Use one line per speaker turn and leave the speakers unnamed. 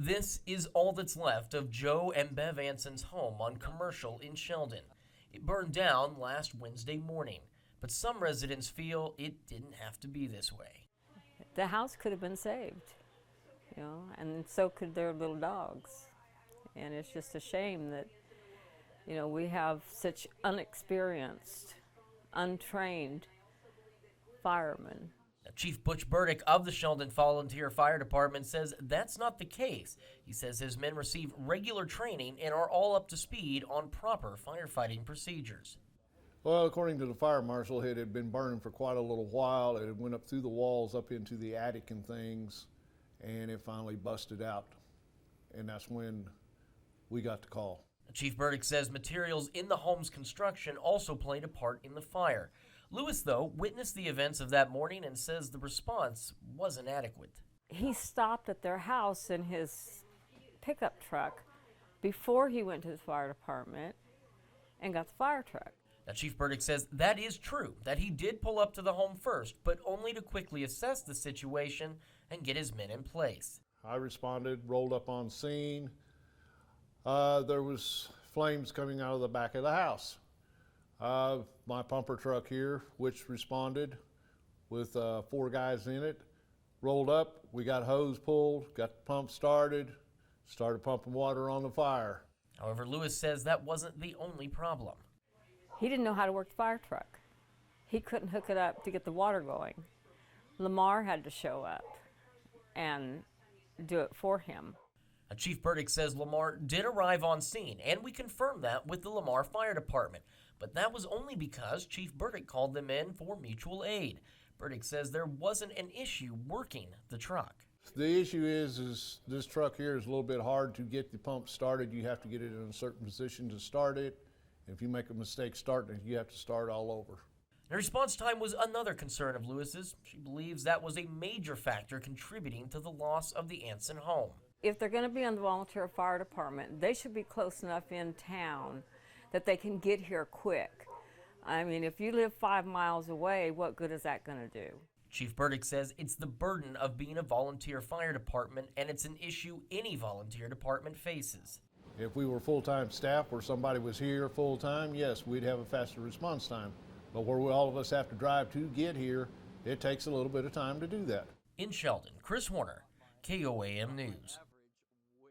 This is all that's left of Joe and Bev Anson's home on Commercial in Sheldon. It burned down last Wednesday morning, but some residents feel it didn't have to be this way.
The house could have been saved, and so could their little dogs. And it's just a shame that, we have such unexperienced, untrained firemen.
Now, Chief Butch Burdick of the Sheldon Volunteer Fire Department says that's not the case. He says his men receive regular training and are all up to speed on proper firefighting procedures.
Well, according to the fire marshal, it had been burning for quite a little while. It went up through the walls, up into the attic and things, and it finally busted out. And that's when we got the call.
Chief Burdick says materials in the home's construction also played a part in the fire. Lewis, though, witnessed the events of that morning and says the response wasn't adequate.
He stopped at their house in his pickup truck before he went to the fire department and got the fire truck.
Now, Chief Burdick says that is true, that he did pull up to the home first, but only to quickly assess the situation and get his men in place.
I responded, rolled up on scene. There was flames coming out of the back of the house. My pumper truck here, which responded with 4 guys in it, rolled up. We got hose pulled, got the pump started pumping water on the fire.
However, Lewis says that wasn't the only problem.
He didn't know how to work the fire truck. He couldn't hook it up to get the water going. Lamar had to show up and do it for him.
Chief Burdick says Lamar did arrive on scene, and we confirmed that with the Lamar Fire Department. But that was only because Chief Burdick called them in for mutual aid. Burdick says there wasn't an issue working the truck.
The issue is this truck here is a little bit hard to get the pump started. You have to get it in a certain position to start it. If you make a mistake starting it, you have to start all over.
The response time was another concern of Lewis's. She believes that was a major factor contributing to the loss of the Anson home.
If they're going to be on the volunteer fire department, they should be close enough in town that they can get here quick. I mean, if you live 5 miles away, what good is that going to do?
Chief Burdick says it's the burden of being a volunteer fire department, and it's an issue any volunteer department faces.
If we were full-time staff or somebody was here full-time, yes, we'd have a faster response time. But where all of us have to drive to get here, it takes a little bit of time to do that.
In Sheldon, Chris Warner, KOAM News.